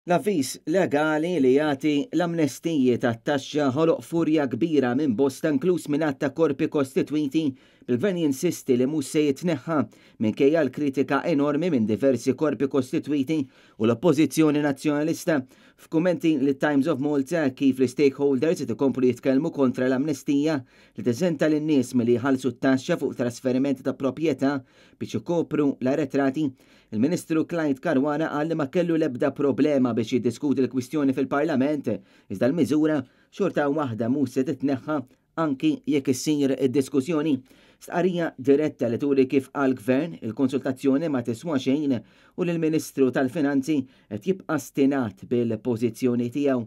L-avviż legali li jagħti l-amnestiji tat-taxxa ħoloq furja kbira minn bosta inkluż minn ta' korpi kostitwiti bil-gvern jinsisti li mhux se jitneħħa minkejja l-kritika enormi minn diversi korpi kostitwiti u l-Oppożizzjoni Nazzjonalista f'kummenti lit Times of Malta kif l-stakeholders qed ikomplu jitkellmu kontra l-amnestija li teżenta lin-nies milli jħallsu t-taxxa fuq trasferimenti ta' proprjetà biex ikopru l-arretrati. Il-Ministru Clyde Caruana qal li ma kellu l-ebda problema biex jiddiskuti l-kwistjoni fil-Parlament, iżda l-miżura xorta waħda mhux se titneħħa anki jekk issir id-diskussjoni. Stqarrija diretta li turi kif għal-Gvern il-konsultazzjoni ma tiswa xejn u l-Ministru tal-Finanzi qed jibqa' stinat bil-pożizzjoni tiegħu.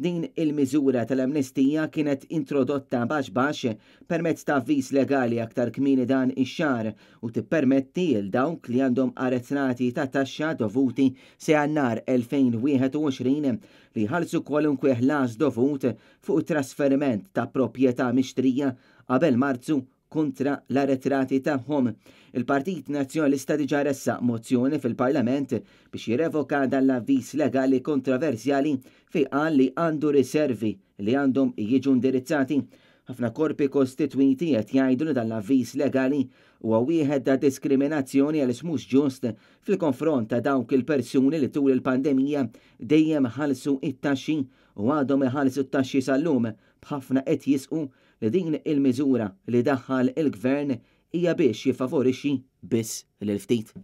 Din il-miżura tal-amnestija kienet introdotta baxx permezz ta' avviż legali aktar kmieni dan ix-xahar u tippermetti l dawk li għandhom arretrati ta' taxxa dovuti sa jannar 2021 li jħallsu kwalunkwe ħlas dovut fuq trasferiment ta' proprjetà mixtrija qabel Marzu kontra l-arretrati tagħhom. Il-Partit Nazzjonalista diġà ressaq mozzjoni fil-Parlament biex jirevoka dan l-avviż legali kontroversjali fejn qal li għandu riservi li għandhom jiġu indirizzati. Ħafna korpi kostitwiti qed jgħidu li dan l-avviż legali huwa wieħed ta' diskriminazzjoni għaliex mhux ġust fil-konfront ta' dawk il-persuni li tul il-pandemija dejjem ħallsu it-taxxi u għadhom iħallsu t-taxxi sal-lum b'ħafna qed jisqu li din il-miżura li daħħal il-Gvern hija biex jiffavorixxi biss lil ftit.